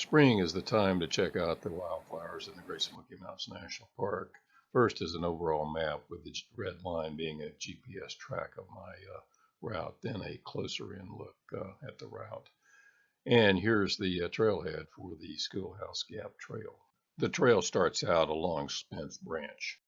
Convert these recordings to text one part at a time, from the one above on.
Spring is the time to check out the wildflowers in the Great Smoky Mountains National Park. First is an overall map with the red line being a GPS track of my route, then a closer in look at the route. And here's the trailhead for the Schoolhouse Gap Trail. The trail starts out along Spence Branch.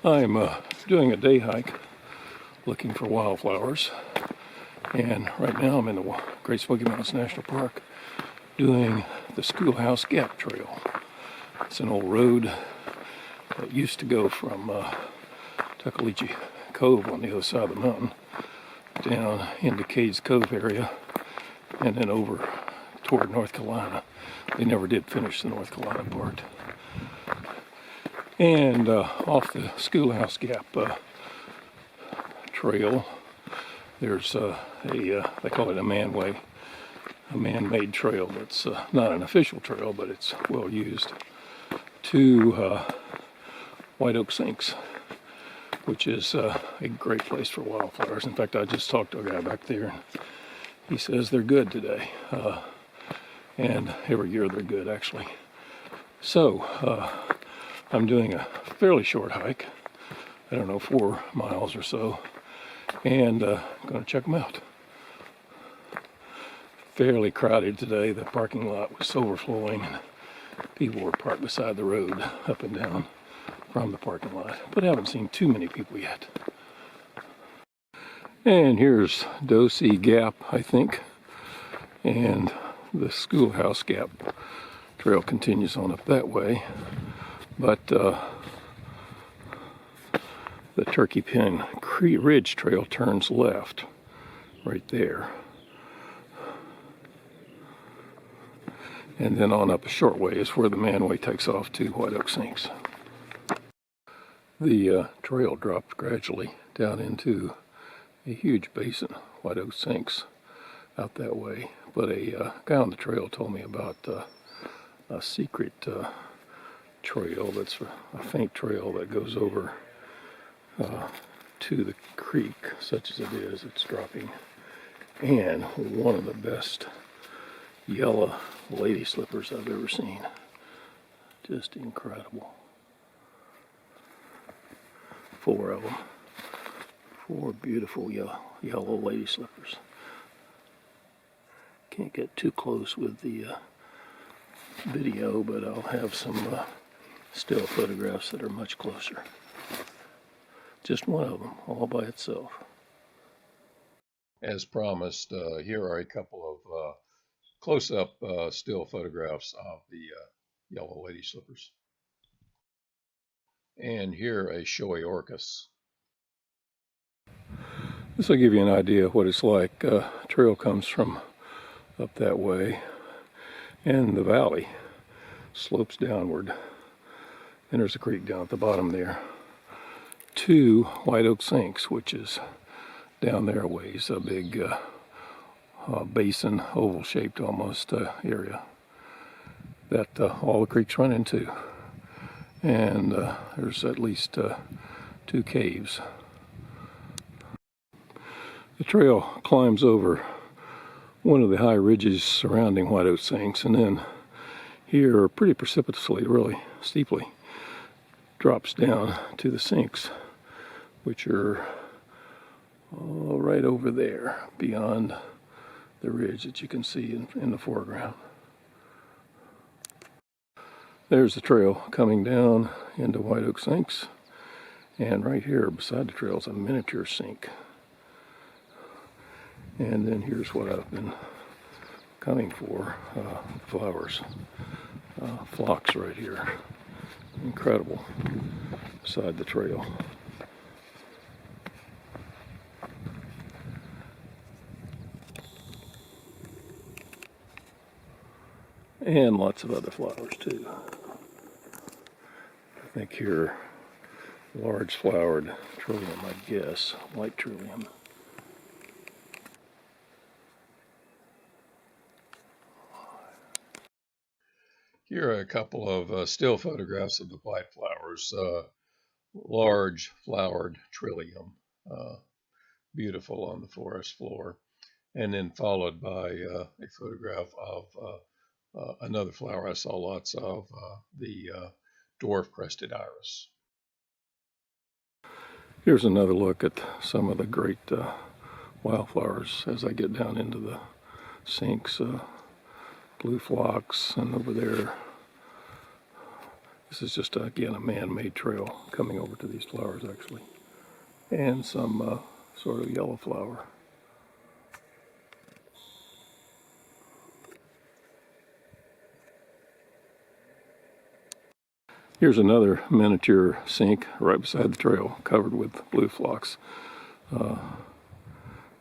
I'm doing a day hike looking for wildflowers, and right now I'm in the Great Smoky Mountains National Park doing the Schoolhouse Gap Trail. It's an old road that used to go from Tuckaleechee Cove on the other side of the mountain down into Cades Cove area and then over toward North Carolina. They never did finish the North Carolina part. And off the Schoolhouse Gap Trail, there's they call it a manway, a man-made trail that's not an official trail, but it's well used, to Whiteoak Sinks, which is a great place for wildflowers. In fact, I just talked to a guy back there, and he says they're good today, and every year they're good, actually. So, I'm doing a fairly short hike, I don't know, 4 miles or so, and going to check them out. Fairly crowded today. The parking lot was overflowing, and people were parked beside the road up and down from the parking lot, but I haven't seen too many people yet. And here's Dosey Gap, I think, and the Schoolhouse Gap Trail continues on up that way. But the Turkey Pin Ridge Trail turns left right there. And then on up a short way is where the manway takes off to Whiteoak Sinks. The trail drops gradually down into a huge basin, Whiteoak Sinks, out that way. But a guy on the trail told me about a secret trail that's a faint trail that goes over to the creek, such as it is. It's dropping, and one of the best yellow lady slippers I've ever seen. Just incredible. 4 of them. 4 beautiful yellow lady slippers. Can't get too close with the video, but I'll have some still photographs that are much closer. Just one of them, all by itself. As promised, here are a couple of close-up still photographs of the yellow lady slippers. And here a showy orchis. This will give you an idea of what it's like. Trail comes from up that way, and the valley slopes downward. And there's a creek down at the bottom there, to Whiteoak Sinks, which is down there a ways, a big basin, oval-shaped almost area that all the creeks run into. And there's at least 2 caves. The trail climbs over one of the high ridges surrounding Whiteoak Sinks, and then here, pretty precipitously, really steeply, drops down to the sinks, which are right over there beyond the ridge that you can see in the foreground. There's the trail coming down into Whiteoak Sinks, and right here beside the trail is a miniature sink. And then here's what I've been coming for, flowers, phlox right here. Incredible, beside the trail. And lots of other flowers too. I think here, large flowered trillium, I guess, white trillium. Here are a couple of still photographs of the white flowers. Large flowered trillium, beautiful on the forest floor. And then followed by a photograph of another flower I saw lots of, the dwarf crested iris. Here's another look at some of the great wildflowers as I get down into the sinks. Blue phlox, and over there, this is just again a man-made trail coming over to these flowers actually, and some sort of yellow flower. Here's another miniature sink right beside the trail covered with blue phlox.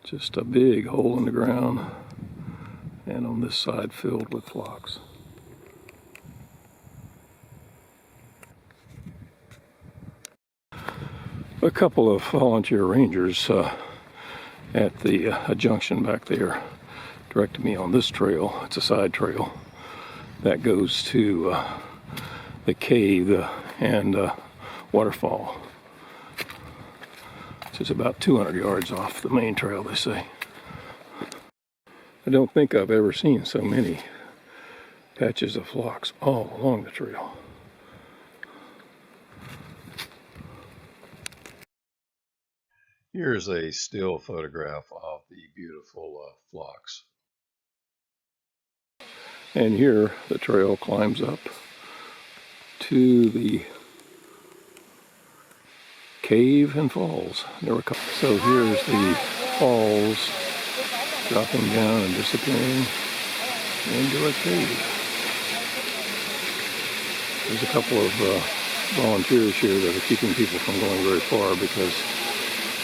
Just a big hole in the ground, and on this side filled with phlox. A couple of volunteer rangers at the junction back there directed me on this trail. It's a side trail that goes to the cave and waterfall, which is about 200 yards off the main trail, they say. I don't think I've ever seen so many patches of phlox all along the trail. Here's a still photograph of the beautiful phlox. And here the trail climbs up to the cave and falls. So here's the falls dropping down and disappearing into a cave. There's a couple of volunteers here that are keeping people from going very far because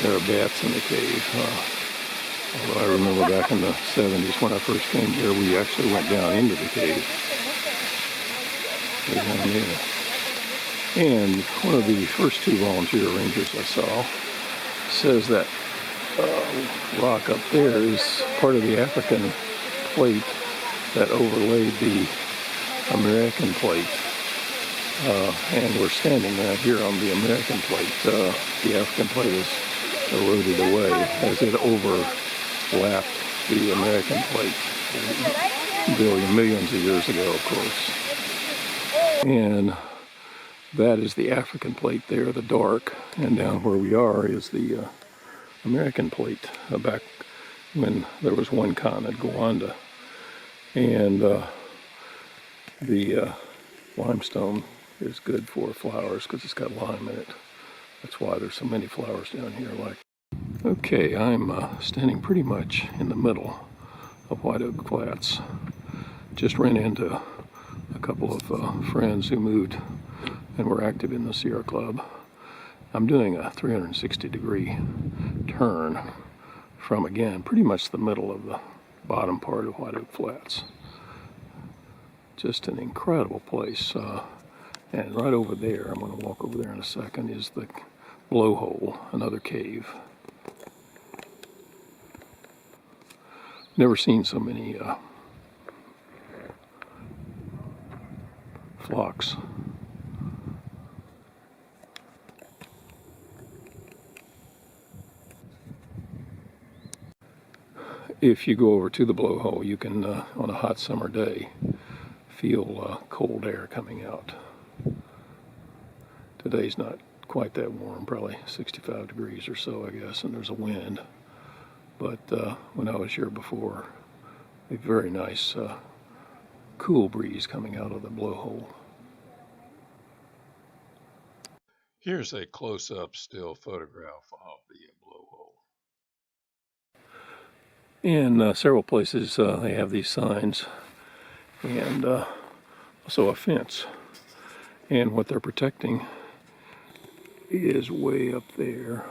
there are bats in the cave. Although I remember back in the 70s when I first came here, we actually went down into the cave. Right down there. And one of the first two volunteer rangers I saw says that rock up there is part of the African plate that overlaid the American plate. And we're standing right here on the American plate. The African plate is eroded away as it overlapped the American plate millions of years ago, of course. And that is the African plate there, the dark, and down where we are is the American plate, back when there was one continent, Rwanda. And the limestone is good for flowers because it's got lime in it. That's why there's so many flowers down here. Okay, I'm standing pretty much in the middle of Whiteoak Flats. Just ran into a couple of friends who moved and were active in the Sierra Club. I'm doing a 360-degree turn from, again, pretty much the middle of the bottom part of Whiteoak Flats. Just an incredible place. And right over there, I'm going to walk over there in a second, is the Blowhole, another cave. Never seen so many phlox. If you go over to the Blowhole, you can, on a hot summer day, feel cold air coming out. Today's not quite that warm, probably 65 degrees or so, I guess, and there's a wind. But when I was here before, a very nice cool breeze coming out of the Blowhole. Here's a close-up still photograph of the Blowhole. In several places they have these signs and also a fence. And what they're protecting is way up there,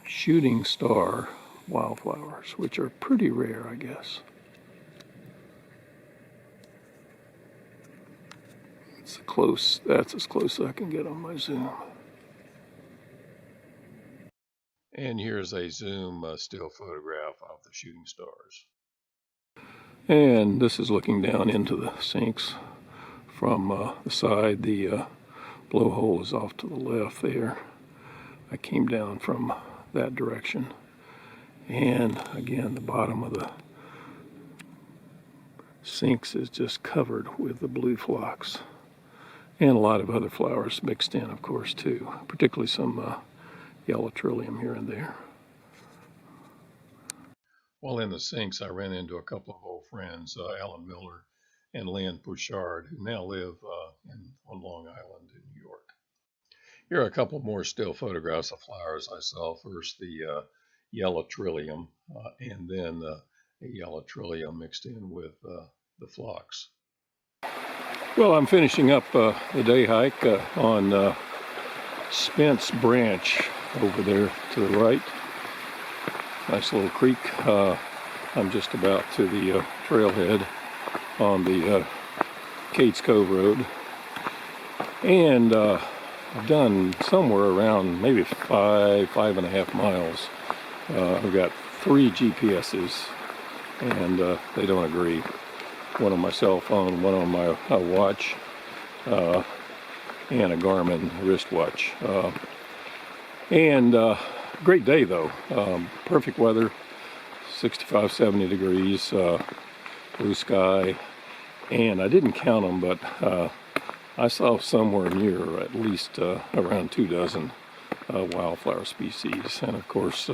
shooting star wildflowers, which are pretty rare, I guess. It's close. That's as close as I can get on my zoom. And here's a zoom still photograph of the shooting stars. And this is looking down into the sinks from the side. The blowhole is off to the left there. I came down from that direction. And again, the bottom of the sinks is just covered with the blue phlox. And a lot of other flowers mixed in, of course, too. Particularly some yellow trillium here and there. While in the sinks, I ran into a couple of old friends, Alan Miller and Lynn Bouchard, who now live on Long Island in New York. Here are a couple more still photographs of flowers I saw. First, the yellow trillium, and then a yellow trillium mixed in with the phlox. Well, I'm finishing up the day hike on Spence Branch over there to the right. Nice little creek. I'm just about to the trailhead on the Cates Cove Road. And I've done somewhere around maybe 5.5 miles. I've got 3 GPSs and they don't agree. One on my cell phone, one on my watch, and a Garmin wristwatch. Great day though. Perfect weather, 65, 70 degrees, blue sky, and I didn't count them, but I saw somewhere near at least around 2 dozen wildflower species, and of course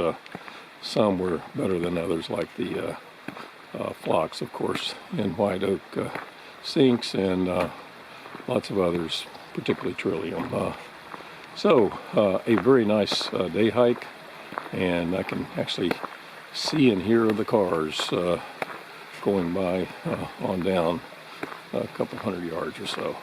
some were better than others, like the phlox, of course, in Whiteoak sinks, and lots of others, particularly trillium. So a very nice day hike, and I can actually see and hear the cars going by on down a couple hundred yards or so.